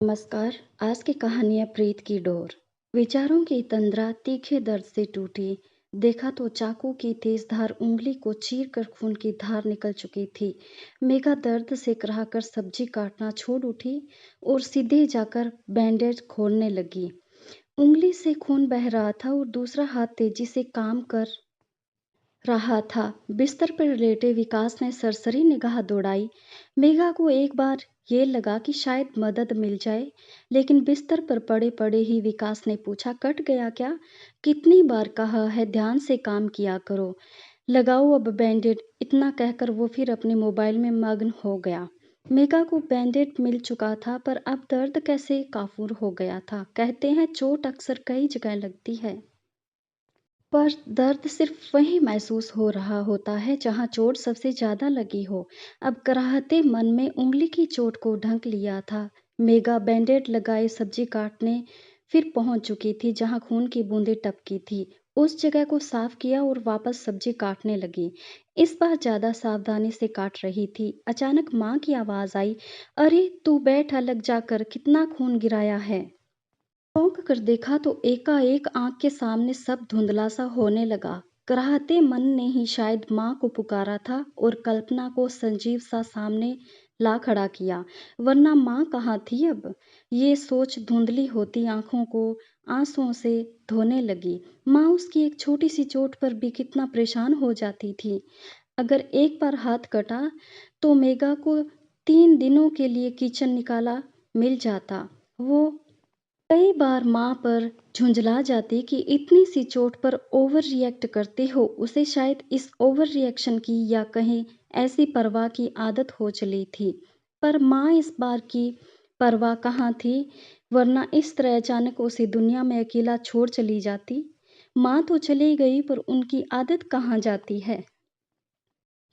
नमस्कार। आज की कहानी है प्रीत की डोर। विचारों की तंद्रा तीखे दर्द से टूटी। देखा तो चाकू की तेज धार उंगली को चीर कर खून की धार निकल चुकी थी। मेघा दर्द से कराहकर सब्जी काटना छोड़ उठी और सीधे जाकर बैंडेज खोलने लगी। उंगली से खून बह रहा था और दूसरा हाथ तेजी से काम कर रहा था। बिस्तर पर लेटे विकास ने सरसरी निगाह दौड़ाई। मेघा को एक बार ये लगा कि शायद मदद मिल जाए, लेकिन बिस्तर पर पड़े पड़े ही विकास ने पूछा, कट गया क्या? कितनी बार कहा है ध्यान से काम किया करो। लगाओ अब बैंडेड। इतना कहकर वो फिर अपने मोबाइल में मग्न हो गया। मेघा को बैंडेड मिल चुका था, पर अब दर्द कैसे काफूर हो गया था। कहते हैं चोट अक्सर कई जगह लगती है, पर दर्द सिर्फ वहीं महसूस हो रहा होता है जहां चोट सबसे ज्यादा लगी हो। अब कराहते मन में उंगली की चोट को ढंक लिया था। मेघा बैंडेड लगाए सब्जी काटने फिर पहुंच चुकी थी जहां खून की बूंदें टपकी थी। उस जगह को साफ किया और वापस सब्जी काटने लगी। इस बार ज्यादा सावधानी से काट रही थी। अचानक माँ की आवाज आई, अरे तू बैठ, अलग जाकर, कितना खून गिराया है। चौंक कर देखा तो एकाएक आंख के सामने सब धुंधला सा होने लगा। कराहते मन ने ही शायद माँ को पुकारा था और कल्पना को संजीव सा सामने ला खड़ा किया, वरना माँ कहाँ थी अब। ये सोच धुंधली होती आंखों को आंसुओं से धोने लगी। माँ उसकी एक छोटी सी चोट पर भी कितना परेशान हो जाती थी। अगर एक बार हाथ कटा तो मेघा को 3 दिनों के लिए किचन निकाला मिल जाता। वो कई बार माँ पर झुंझला जाती कि इतनी सी चोट पर ओवर रिएक्ट करते हो। उसे शायद इस ओवर रिएक्शन की या कहीं ऐसी परवाह की आदत हो चली थी। पर माँ इस बार की परवाह कहाँ थी, वरना इस तरह अचानक उसे दुनिया में अकेला छोड़ चली जाती। माँ तो चली गई, पर उनकी आदत कहाँ जाती है।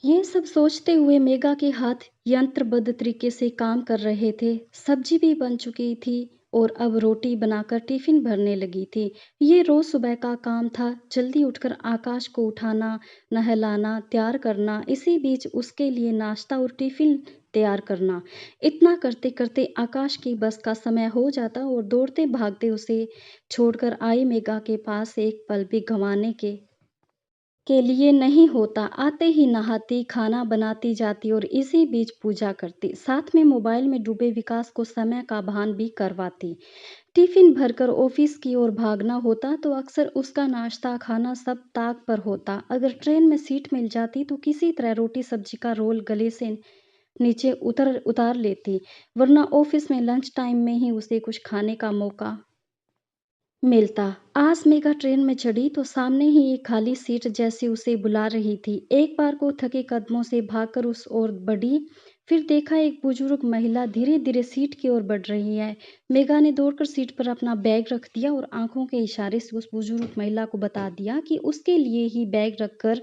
ये सब सोचते हुए मेघा के हाथ यंत्रबद्ध तरीके से काम कर रहे थे। सब्जी भी बन चुकी थी और अब रोटी बनाकर टिफिन भरने लगी थी। ये रोज सुबह का काम था, जल्दी उठकर आकाश को उठाना, नहलाना, तैयार करना, इसी बीच उसके लिए नाश्ता और टिफिन तैयार करना। इतना करते करते आकाश की बस का समय हो जाता और दौड़ते भागते उसे छोड़कर आई मेघा के पास एक पल भी गंवाने के लिए नहीं होता। आते ही नहाती, खाना बनाती जाती और इसी बीच पूजा करती। साथ में मोबाइल में डूबे विकास को समय का भान भी करवाती। टिफिन भरकर ऑफिस की ओर भागना होता तो अक्सर उसका नाश्ता खाना सब ताक पर होता। अगर ट्रेन में सीट मिल जाती तो किसी तरह रोटी सब्जी का रोल गले से नीचे उतार लेती, वरना ऑफिस में लंच टाइम में ही उसे कुछ खाने का मौका मिलता। आज मेघा ट्रेन में चढ़ी तो सामने ही एक खाली सीट जैसी उसे बुला रही थी। एक बार को थके कदमों से भागकर उस ओर बढ़ी, फिर देखा एक बुजुर्ग महिला धीरे धीरे सीट की ओर बढ़ रही है। मेघा ने दौड़कर सीट पर अपना बैग रख दिया और आंखों के इशारे से उस बुजुर्ग महिला को बता दिया कि उसके लिए ही बैग रखकर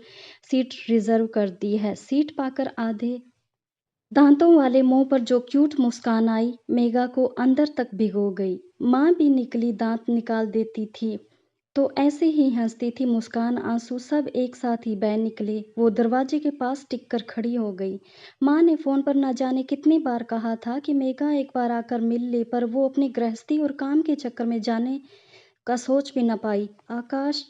सीट रिजर्व कर दी है। सीट पाकर आधे दांतों वाले मुंह पर जो क्यूट मुस्कान आई, मेघा को अंदर तक भिगो गई। माँ भी निकली दांत निकाल देती थी तो ऐसे ही हंसती थी। मुस्कान आंसू सब एक साथ ही बह निकले। वो दरवाजे के पास टिक कर खड़ी हो गई। माँ ने फोन पर न जाने कितनी बार कहा था कि मेघा एक बार आकर मिल ले, पर वो अपनी गृहस्थी और काम के चक्कर में जाने का सोच भी न पाई। आकाश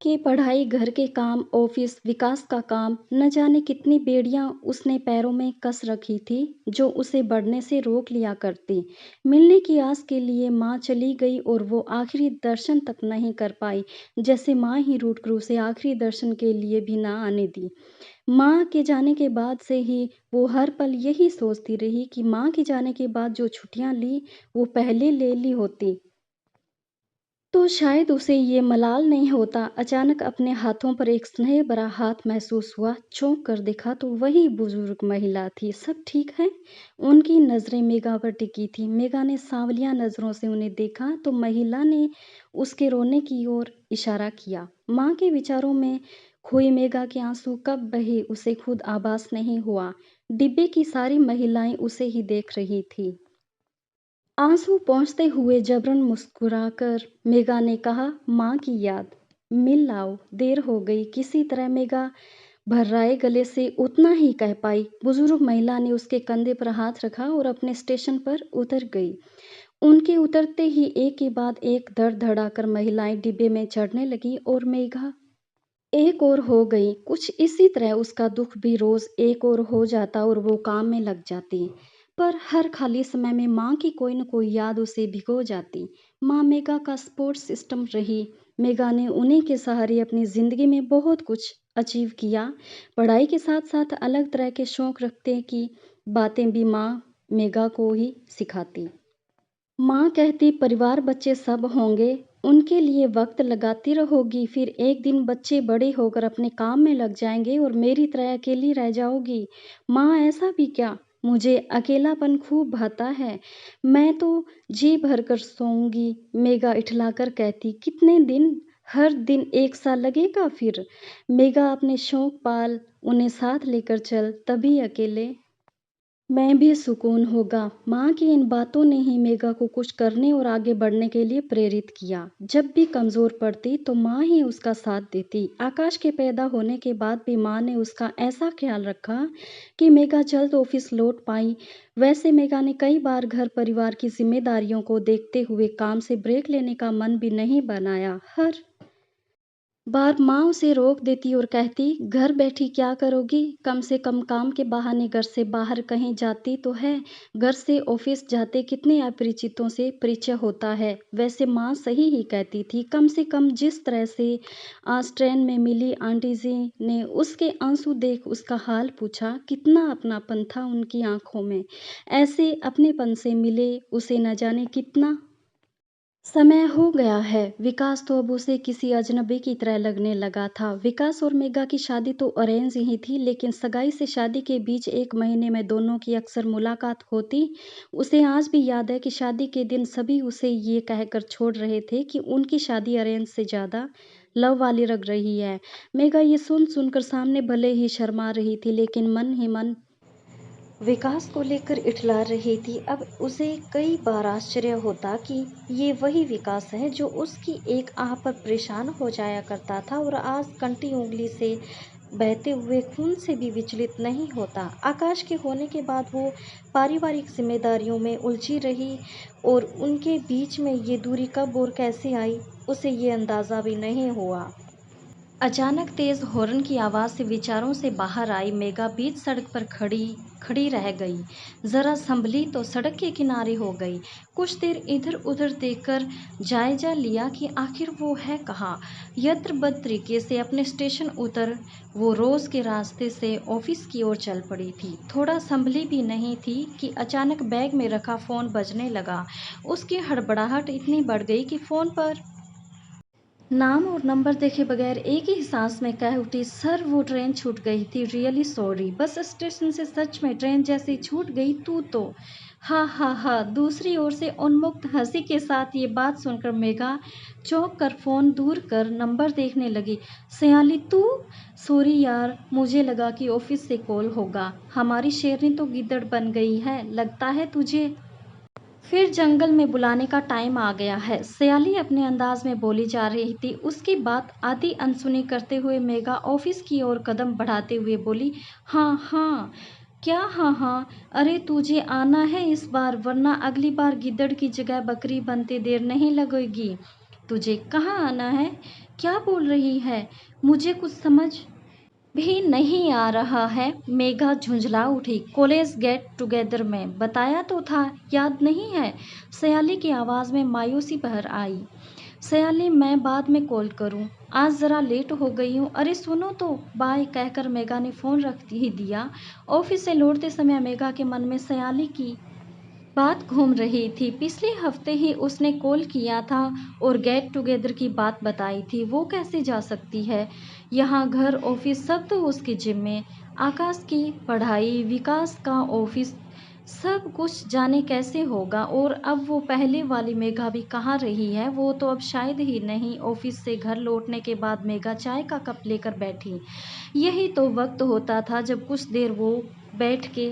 की पढ़ाई, घर के काम, ऑफिस, विकास का काम, न जाने कितनी बेड़ियां उसने पैरों में कस रखी थी जो उसे बढ़ने से रोक लिया करती। मिलने की आस के लिए माँ चली गई और वो आखिरी दर्शन तक नहीं कर पाई, जैसे माँ ही रूठ कर उसे आखिरी दर्शन के लिए भी ना आने दी। माँ के जाने के बाद से ही वो हर पल यही सोचती रही कि माँ के जाने के बाद जो छुट्टियां ली वो पहले ले ली होती तो शायद उसे ये मलाल नहीं होता। अचानक अपने हाथों पर एक स्नेह भरा हाथ महसूस हुआ। चौंक कर देखा तो वही बुजुर्ग महिला थी। सब ठीक है? उनकी नजरें मेघा पर टिकी थी। मेघा ने सांवलिया नजरों से उन्हें देखा तो महिला ने उसके रोने की ओर इशारा किया। माँ के विचारों में खोई मेघा के आंसू कब बहे उसे खुद आभास नहीं हुआ। डिब्बे की सारी महिलाएं उसे ही देख रही थी। आंसू पोंछते हुए जबरन मुस्कुराकर मेघा ने कहा, माँ की याद, मिल आओ, देर हो गई। किसी तरह मेघा भर्राए गले से उतना ही कह पाई। बुजुर्ग महिला ने उसके कंधे पर हाथ रखा और अपने स्टेशन पर उतर गई। उनके उतरते ही एक के बाद एक धड़-धड़ाकर महिलाएं डिब्बे में चढ़ने लगी और मेघा एक और हो गई। कुछ इसी तरह उसका दुख भी रोज एक और हो जाता और वो काम में लग जाती। पर हर खाली समय में माँ की कोई न कोई याद उसे भिगो जाती। माँ मेघा का सपोर्ट सिस्टम रही। मेघा ने उन्हीं के सहारे अपनी जिंदगी में बहुत कुछ अचीव किया। पढ़ाई के साथ साथ अलग तरह के शौक रखते की बातें भी माँ मेघा को ही सिखाती। माँ कहती परिवार बच्चे सब होंगे, उनके लिए वक्त लगाती रहोगी, फिर एक दिन बच्चे बड़े होकर अपने काम में लग जाएंगे और मेरी तरह अकेली रह जाओगी। माँ ऐसा भी क्या, मुझे अकेलापन खूब भाता है, मैं तो जी भर कर सोऊंगी। मेघा इठलाकर कहती कितने दिन, हर दिन एक सा लगेगा फिर। मेघा अपने शौक पाल, उन्हें साथ लेकर चल, तभी अकेले मैं भी सुकून होगा। माँ की इन बातों ने ही मेघा को कुछ करने और आगे बढ़ने के लिए प्रेरित किया। जब भी कमजोर पड़ती तो माँ ही उसका साथ देती। आकाश के पैदा होने के बाद भी माँ ने उसका ऐसा ख्याल रखा कि मेघा जल्द ऑफिस लौट पाई। वैसे मेघा ने कई बार घर परिवार की जिम्मेदारियों को देखते हुए काम से ब्रेक लेने का मन भी नहीं बनाया। हर बार माँ उसे रोक देती और कहती घर बैठी क्या करोगी, कम से कम काम के बहाने घर से बाहर कहीं जाती तो है। घर से ऑफिस जाते कितने अपरिचितों से परिचय होता है। वैसे माँ सही ही कहती थी। कम से कम जिस तरह से आज ट्रेन में मिली आंटी जी ने उसके आंसू देख उसका हाल पूछा, कितना अपनापन था उनकी आंखों में। ऐसे अपनेपन से मिले उसे न जाने कितना समय हो गया है। विकास तो अब उसे किसी अजनबी की तरह लगने लगा था। विकास और मेघा की शादी तो अरेंज ही थी, लेकिन सगाई से शादी के बीच 1 महीने में दोनों की अक्सर मुलाकात होती। उसे आज भी याद है कि शादी के दिन सभी उसे ये कहकर छोड़ रहे थे कि उनकी शादी अरेंज से ज़्यादा लव वाली लग रही है। मेघा ये सुन सुनकर सामने भले ही शर्मा रही थी, लेकिन मन ही मन विकास को लेकर इठला रही थी। अब उसे कई बार आश्चर्य होता कि ये वही विकास है जो उसकी एक आह पर परेशान हो जाया करता था और आज कंटी उंगली से बहते हुए खून से भी विचलित नहीं होता। आकाश के होने के बाद वो पारिवारिक जिम्मेदारियों में उलझी रही और उनके बीच में ये दूरी कब और कैसे आई, उसे ये अंदाज़ा भी नहीं हुआ। अचानक तेज हॉर्न की आवाज से विचारों से बाहर आई मेघा बीच सड़क पर खड़ी खड़ी रह गई। जरा संभली तो सड़क के किनारे हो गई। कुछ देर इधर उधर देखकर जायजा लिया कि आखिर वो है कहाँ। यत्रबद्ध तरीके से अपने स्टेशन उतर वो रोज के रास्ते से ऑफिस की ओर चल पड़ी थी। थोड़ा संभली भी नहीं थी कि अचानक बैग में रखा फोन बजने लगा। उसकी हड़बड़ाहट इतनी बढ़ गई कि फोन पर नाम और नंबर देखे बगैर एक ही सांस में कह उठी, सर वो ट्रेन छूट गई थी, रियली सॉरी। बस स्टेशन से सच में ट्रेन जैसी छूट गई तू तो। हा हा हा। दूसरी ओर से उन्मुक्त हंसी के साथ ये बात सुनकर मेघा चौंक कर फोन दूर कर नंबर देखने लगी। सयाली तू, सॉरी यार, मुझे लगा कि ऑफिस से कॉल होगा। हमारी शेरनी तो गिद्दड़ बन गई है लगता है तुझे। फिर जंगल में बुलाने का टाइम आ गया है, सयाली अपने अंदाज में बोली जा रही थी। उसकी बात आधी अनसुनी करते हुए मेघा ऑफिस की ओर कदम बढ़ाते हुए बोली, हाँ हाँ। क्या हाँ हाँ, अरे तुझे आना है इस बार, वरना अगली बार गिद्दड़ की जगह बकरी बनते देर नहीं लगेगी। तुझे कहाँ आना है, क्या बोल रही है, मुझे कुछ समझ भी नहीं आ रहा है। मेघा झुंझला उठी। कॉलेज गेट टुगेदर में बताया तो था, याद नहीं है। सयाली की आवाज़ में मायूसी भर आई। सयाली मैं बाद में कॉल करूं, आज ज़रा लेट हो गई हूँ। अरे सुनो तो, बाय कहकर मेघा ने फ़ोन रख ही दिया। ऑफिस से लौटते समय मेघा के मन में सयाली की बात घूम रही थी। पिछले हफ्ते ही उसने कॉल किया था और गेट टुगेदर की बात बताई थी। वो कैसे जा सकती है, यहाँ घर ऑफिस सब तो उसके जिम्मे। आकाश की पढ़ाई, विकास का ऑफिस, सब कुछ जाने कैसे होगा। और अब वो पहले वाली मेघा भी कहाँ रही है। वो तो अब शायद ही नहीं। ऑफिस से घर लौटने के बाद मेघा चाय का कप लेकर बैठी। यही तो वक्त होता था जब कुछ देर वो बैठ के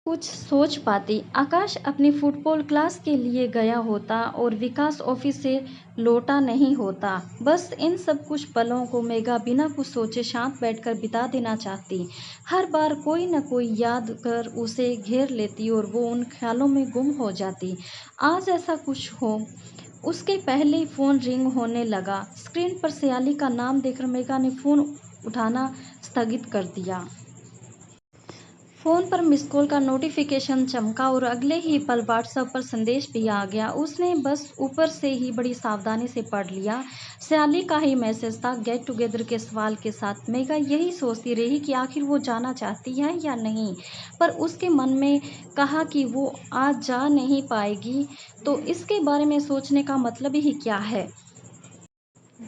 कुछ सोच पाती। आकाश अपनी फुटबॉल क्लास के लिए गया होता और विकास ऑफिस से लौटा नहीं होता। बस इन सब कुछ पलों को मेघा बिना कुछ सोचे शांत बैठकर बिता देना चाहती। हर बार कोई न कोई याद कर उसे घेर लेती और वो उन ख्यालों में गुम हो जाती। आज ऐसा कुछ हो उसके पहले ही फोन रिंग होने लगा। स्क्रीन पर सयाली का नाम देखकर मेघा ने फोन उठाना स्थगित कर दिया। फ़ोन पर मिस कॉल का नोटिफिकेशन चमका और अगले ही पल व्हाट्सएप पर संदेश भी आ गया। उसने बस ऊपर से ही बड़ी सावधानी से पढ़ लिया। सयाली का ही मैसेज था, गेट टुगेदर के सवाल के साथ। मेघा यही सोचती रही कि आखिर वो जाना चाहती है या नहीं, पर उसके मन में कहा कि वो आज जा नहीं पाएगी तो इसके बारे में सोचने का मतलब ही क्या है।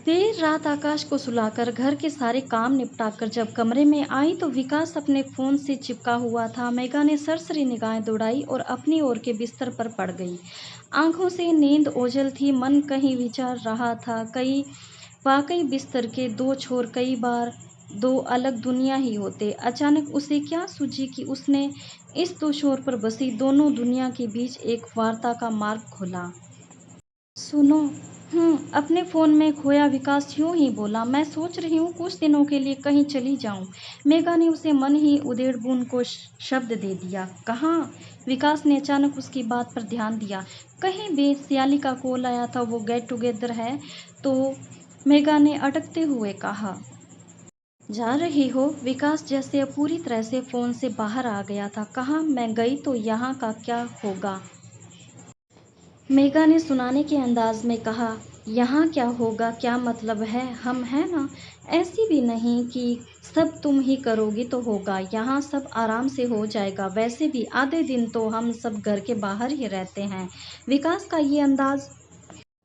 देर रात आकाश को सुलाकर घर के सारे काम निपटाकर जब कमरे में आई तो विकास अपने फोन से चिपका हुआ था। मेघा ने सरसरी निगाहें दौड़ाई और अपनी ओर के बिस्तर पर पड़ गई। आंखों से नींद ओझल थी, मन कहीं विचार रहा था। कई वाकई बिस्तर के दो छोर कई बार दो अलग दुनिया ही होते। अचानक उसे क्या सूझी कि उसने इस दो छोर पर बसी दोनों दुनिया के बीच एक वार्ता का मार्ग खोला। सुनो। अपने फ़ोन में खोया विकास यूं ही बोला। मैं सोच रही हूँ कुछ दिनों के लिए कहीं चली जाऊँ। मेघा ने उसे मन ही उधेड़-बुन को शब्द दे दिया। कहाँ? विकास ने अचानक उसकी बात पर ध्यान दिया। कहीं भी। सियाली का कॉल आया था, वो गेट टुगेदर है तो। मेघा ने अटकते हुए कहा। जा रही हो? विकास जैसे अब पूरी तरह से फ़ोन से बाहर आ गया था। कहाँ? मैं गई तो यहाँ का क्या होगा? मेघा ने सुनाने के अंदाज में कहा। यहाँ क्या होगा, क्या मतलब है? हम हैं ना। ऐसी भी नहीं कि सब तुम ही करोगी तो होगा। यहाँ सब आराम से हो जाएगा। वैसे भी आधे दिन तो हम सब घर के बाहर ही रहते हैं। विकास का ये अंदाज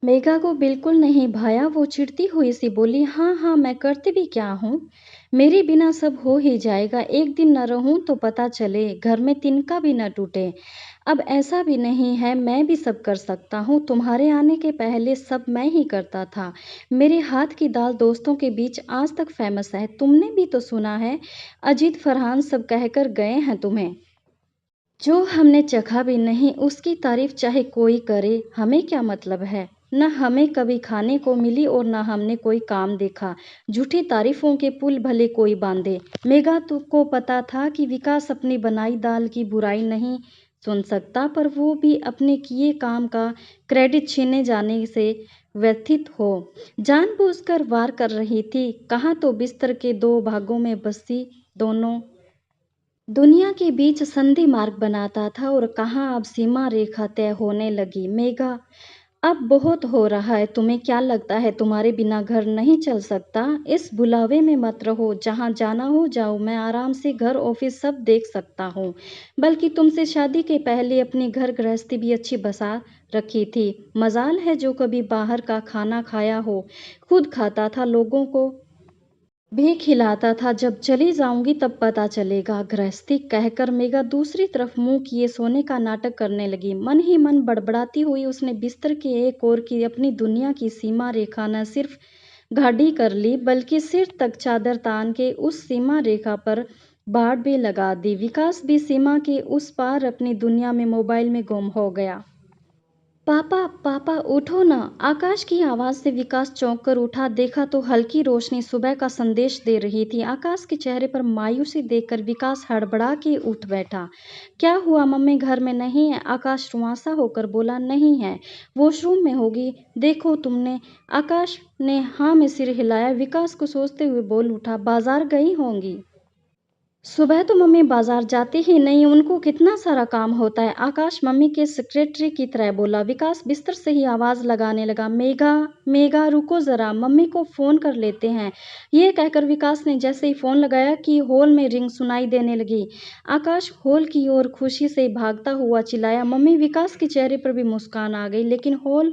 मेघा को बिल्कुल नहीं भाया। वो चिढ़ती हुई सी बोली, हाँ हाँ, मैं करती भी क्या हूँ। मेरे बिना सब हो ही जाएगा। एक दिन न रहूं तो पता चले, घर में तिनका भी न टूटे। अब ऐसा भी नहीं है, मैं भी सब कर सकता हूँ। तुम्हारे आने के पहले सब मैं ही करता था। मेरे हाथ की दाल दोस्तों के बीच आज तक फेमस है। तुमने भी तो सुना है, अजीत फरहान सब कहकर गए हैं तुम्हें। जो हमने चखा भी नहीं उसकी तारीफ चाहे कोई करे, हमें क्या मतलब है। न हमें कभी खाने को मिली और न हमने कोई काम देखा। झूठी तारीफों के पुल भले कोई बांधे। मेघा को पता था कि विकास अपनी बनाई दाल की बुराई नहीं सुन सकता, पर वो भी अपने किए काम का क्रेडिट छीने जाने से व्यथित हो जानबूझकर वार कर रही थी। कहाँ तो बिस्तर के दो भागों में बसी दोनों दुनिया के बीच संधि मार्ग बनाता था और कहाँ अब सीमा रेखा तय होने लगी। मेघा, अब बहुत हो रहा है। तुम्हें क्या लगता है तुम्हारे बिना घर नहीं चल सकता? इस बुलावे में मत रहो। जहाँ जाना हो जाओ। मैं आराम से घर ऑफिस सब देख सकता हूँ। बल्कि तुमसे शादी के पहले अपनी घर गृहस्थी भी अच्छी बसा रखी थी। मजाल है जो कभी बाहर का खाना खाया हो। खुद खाता था, लोगों को भी खिलाता था। जब चली जाऊंगी तब पता चलेगा। गृहस्थी कहकर मेघा दूसरी तरफ मुंह किए सोने का नाटक करने लगी। मन ही मन बड़बड़ाती हुई उसने बिस्तर के एक ओर की अपनी दुनिया की सीमा रेखा न सिर्फ गाढ़ी कर ली, बल्कि सिर तक चादर तान के उस सीमा रेखा पर बाड़ भी लगा दी। विकास भी सीमा के उस पार अपनी दुनिया में मोबाइल में गुम हो गया। पापा, पापा उठो ना। आकाश की आवाज से विकास चौंक कर उठा। देखा तो हल्की रोशनी सुबह का संदेश दे रही थी। आकाश के चेहरे पर मायूसी देखकर विकास हड़बड़ा के उठ बैठा। क्या हुआ? मम्मी घर में नहीं है? आकाश रुआंसा होकर बोला। नहीं है, वॉशरूम में होगी। देखो तुमने? आकाश ने हाँ में सिर हिलाया। विकास को सोचते हुए बोल उठा, बाजार गई होंगी। सुबह तो मम्मी बाजार जाती ही नहीं, उनको कितना सारा काम होता है। आकाश मम्मी के सेक्रेटरी की तरह बोला। विकास बिस्तर से ही आवाज लगाने लगा, मेघा, मेघा रुको जरा, मम्मी को फोन कर लेते हैं। ये कहकर विकास ने जैसे ही फोन लगाया कि हॉल में रिंग सुनाई देने लगी। आकाश हॉल की ओर खुशी से भागता हुआ चिल्लाया, मम्मी। विकास के चेहरे पर भी मुस्कान आ गई, लेकिन हॉल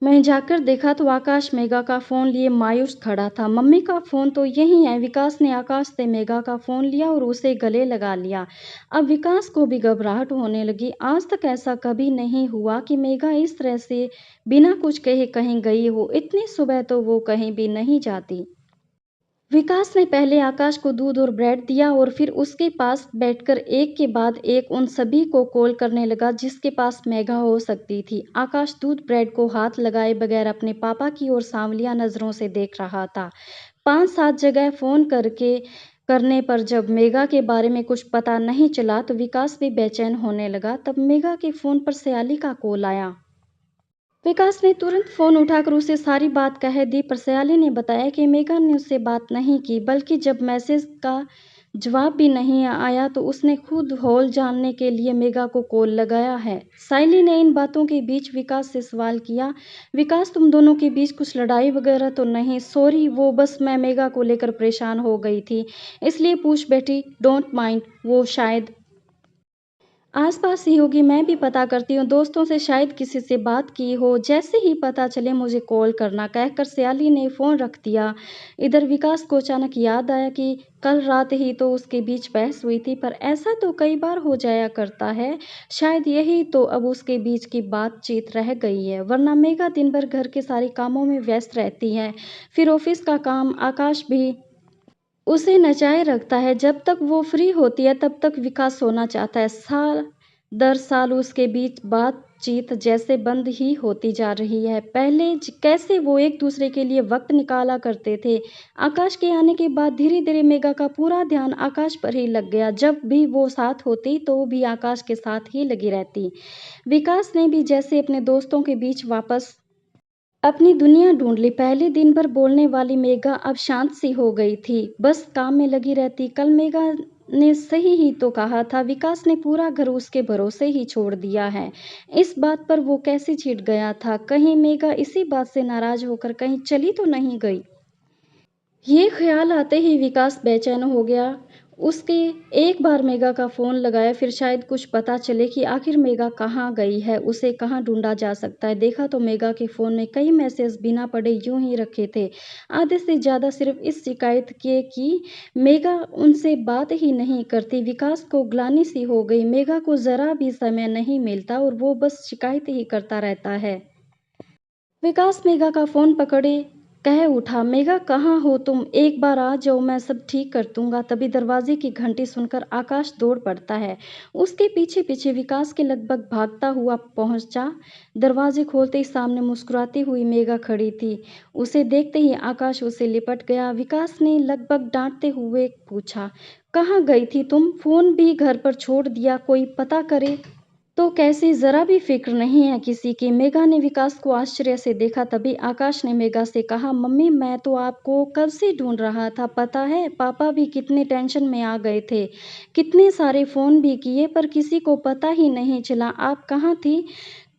मैं जाकर देखा तो आकाश मेघा का फ़ोन लिए मायूस खड़ा था। मम्मी का फ़ोन तो यहीं है। विकास ने आकाश से मेघा का फ़ोन लिया और उसे गले लगा लिया। अब विकास को भी घबराहट होने लगी। आज तक ऐसा कभी नहीं हुआ कि मेघा इस तरह से बिना कुछ कहे कहीं गई हो। इतनी सुबह तो वो कहीं भी नहीं जाती। विकास ने पहले आकाश को दूध और ब्रेड दिया और फिर उसके पास बैठकर एक के बाद एक उन सभी को कॉल करने लगा जिसके पास मेघा हो सकती थी। आकाश दूध ब्रेड को हाथ लगाए बगैर अपने पापा की ओर सांवलिया नजरों से देख रहा था। 5-7 जगह फोन करने पर जब मेघा के बारे में कुछ पता नहीं चला तो विकास भी बेचैन होने लगा। तब मेघा के फोन पर सयाली का कॉल आया। विकास ने तुरंत फ़ोन उठाकर उसे सारी बात कह दी, पर सयाली ने बताया कि मेघा ने उससे बात नहीं की, बल्कि जब मैसेज का जवाब भी नहीं आया तो उसने खुद हाल जानने के लिए मेघा को कॉल लगाया है। सायली ने इन बातों के बीच विकास से सवाल किया, विकास तुम दोनों के बीच कुछ लड़ाई वगैरह तो नहीं? सॉरी, वो बस मैं मेघा को लेकर परेशान हो गई थी, इसलिए पूछ बैठी। डोंट माइंड, वो शायद आस-पास ही होगी, मैं भी पता करती हूँ, दोस्तों से शायद किसी से बात की हो, जैसे ही पता चले मुझे कॉल करना, कहकर सयाली ने फ़ोन रख दिया। इधर विकास को अचानक याद आया कि कल रात ही तो उसके बीच बहस हुई थी, पर ऐसा तो कई बार हो जाया करता है, शायद यही तो अब उसके बीच की बातचीत रह गई है, वरना मेघा दिन भर घर के सारे कामों में व्यस्त रहती है, फिर ऑफ़िस का काम, आकाश भी उसे नचाए रखता है। जब तक वो फ्री होती है तब तक विकास सोना चाहता है। साल दर साल उसके बीच बातचीत जैसे बंद ही होती जा रही है। पहले कैसे वो एक दूसरे के लिए वक्त निकाला करते थे। आकाश के आने के बाद धीरे धीरे मेघा का पूरा ध्यान आकाश पर ही लग गया। जब भी वो साथ होती तो वो भी आकाश के साथ ही लगी रहती। विकास ने भी जैसे अपने दोस्तों के बीच वापस अपनी दुनिया ढूंढ ली। पहले दिन भर बोलने वाली मेघा अब शांत सी हो गई थी, बस काम में लगी रहती। कल मेघा ने सही ही तो कहा था, विकास ने पूरा घर उसके भरोसे ही छोड़ दिया है। इस बात पर वो कैसे छिड़ गया था? कहीं मेघा इसी बात से नाराज होकर कहीं चली तो नहीं गई? ये ख्याल आते ही विकास बेचैन हो गया। उसके एक बार मेघा का फ़ोन लगाया, फिर शायद कुछ पता चले कि आखिर मेघा कहाँ गई है, उसे कहाँ ढूँढा जा सकता है। देखा तो मेघा के फ़ोन में कई मैसेज बिना पढ़े यूँ ही रखे थे। आधे से ज़्यादा सिर्फ़ इस शिकायत के कि मेघा उनसे बात ही नहीं करती। विकास को ग्लानि सी हो गई, मेघा को ज़रा भी समय नहीं मिलता और वो बस शिकायत ही करता रहता है। विकास मेघा का फ़ोन पकड़े कह उठा, मेघा कहाँ हो तुम? एक बार आ जाओ, मैं सब ठीक कर दूंगा। तभी दरवाजे की घंटी सुनकर आकाश दौड़ पड़ता है। उसके पीछे पीछे विकास के लगभग भागता हुआ पहुंचा। दरवाजे खोलते ही सामने मुस्कुराती हुई मेघा खड़ी थी। उसे देखते ही आकाश उसे लिपट गया। विकास ने लगभग डांटते हुए पूछा, कहाँ गई थी तुम? फ़ोन भी घर पर छोड़ दिया, कोई पता करे तो कैसे? ज़रा भी फ़िक्र नहीं है किसी की। मेघा ने विकास को आश्चर्य से देखा। तभी आकाश ने मेघा से कहा, मम्मी मैं तो आपको कब से ढूंढ रहा था, पता है पापा भी कितने टेंशन में आ गए थे, कितने सारे फ़ोन भी किए पर किसी को पता ही नहीं चला आप कहाँ थी।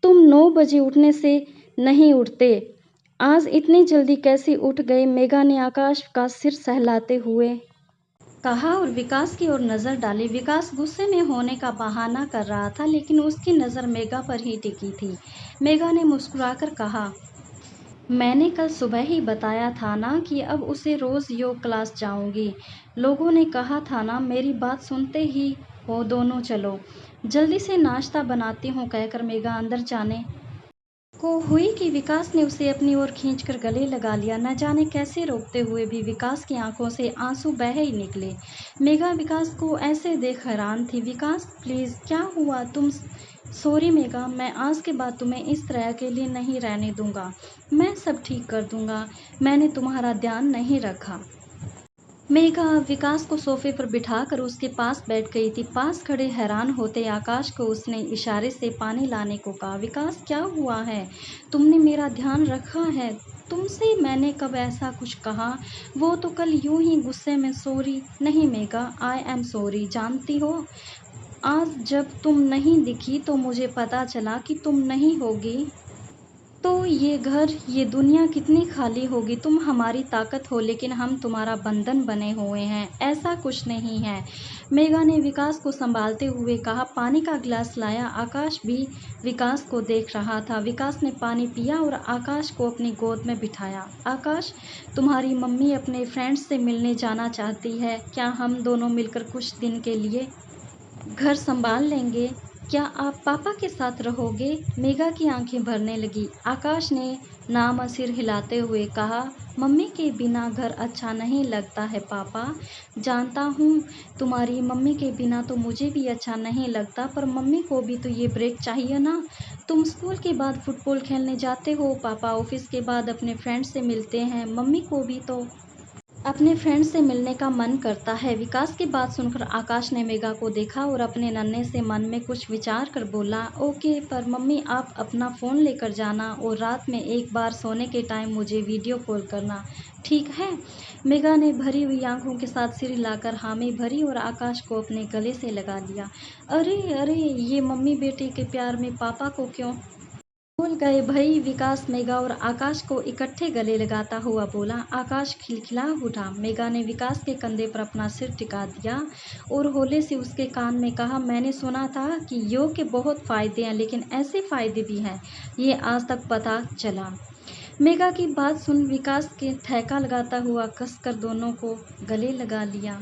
तुम 9 बजे उठने से नहीं उठते, आज इतनी जल्दी कैसे उठ गए? मेघा ने आकाश का सिर सहलाते हुए कहा और विकास की ओर नज़र डाली। विकास गुस्से में होने का बहाना कर रहा था, लेकिन उसकी नज़र मेघा पर ही टिकी थी। मेघा ने मुस्कुराकर कहा, मैंने कल सुबह ही बताया था ना कि अब उसे रोज़ योग क्लास जाऊंगी। लोगों ने कहा था ना, मेरी बात सुनते ही हो दोनों। चलो जल्दी से नाश्ता बनाती हूँ, कहकर मेघा अंदर जाने को हुई कि विकास ने उसे अपनी ओर खींचकर गले लगा लिया। न जाने कैसे रोकते हुए भी विकास की आंखों से आंसू बह ही निकले। मेघा विकास को ऐसे देख हैरान थी। विकास प्लीज़, क्या हुआ तुम? सॉरी मेघा, मैं आज के बाद तुम्हें इस तरह के लिए नहीं रहने दूंगा। मैं सब ठीक कर दूंगा, मैंने तुम्हारा ध्यान नहीं रखा। मेघा विकास को सोफे पर बिठाकर उसके पास बैठ गई थी। पास खड़े हैरान होते आकाश को उसने इशारे से पानी लाने को कहा। विकास क्या हुआ है? तुमने मेरा ध्यान रखा है? तुमसे मैंने कब ऐसा कुछ कहा? वो तो कल यूं ही गुस्से में सॉरी। नहीं मेघा, आई एम सॉरी। जानती हो, आज जब तुम नहीं दिखी तो मुझे पता चला कि तुम नहीं होगी तो ये घर, ये दुनिया कितनी खाली होगी। तुम हमारी ताकत हो, लेकिन हम तुम्हारा बंधन बने हुए हैं। ऐसा कुछ नहीं है, मेघा ने विकास को संभालते हुए कहा। पानी का गिलास लाया। आकाश भी विकास को देख रहा था। विकास ने पानी पिया और आकाश को अपनी गोद में बिठाया। आकाश, तुम्हारी मम्मी अपने फ्रेंड्स से मिलने जाना चाहती है, क्या हम दोनों मिलकर कुछ दिन के लिए घर संभाल लेंगे? क्या आप पापा के साथ रहोगे? मेघा की आंखें भरने लगी। आकाश ने नाम सिर हिलाते हुए कहा, मम्मी के बिना घर अच्छा नहीं लगता है पापा। जानता हूँ, तुम्हारी मम्मी के बिना तो मुझे भी अच्छा नहीं लगता, पर मम्मी को भी तो ये ब्रेक चाहिए ना। तुम स्कूल के बाद फुटबॉल खेलने जाते हो, पापा ऑफिस के बाद अपने फ्रेंड से मिलते हैं, मम्मी को भी तो अपने फ्रेंड से मिलने का मन करता है। विकास की बात सुनकर आकाश ने मेघा को देखा और अपने नन्हे से मन में कुछ विचार कर बोला, ओके, पर मम्मी आप अपना फ़ोन लेकर जाना और रात में एक बार सोने के टाइम मुझे वीडियो कॉल करना, ठीक है? मेघा ने भरी हुई आंखों के साथ सिर हिलाकर हामी भरी और आकाश को अपने गले से लगा लिया। अरे अरे, ये मम्मी बेटे के प्यार में पापा को क्यों भूल गए भई। विकास मेघा और आकाश को इकट्ठे गले लगाता हुआ बोला। आकाश खिलखिला उठा। मेघा ने विकास के कंधे पर अपना सिर टिका दिया और हौले से उसके कान में कहा, मैंने सुना था कि योग के बहुत फायदे हैं, लेकिन ऐसे फायदे भी हैं, ये आज तक पता चला। मेघा की बात सुन विकास के ठेका लगाता हुआ कसकर दोनों को गले लगा लिया।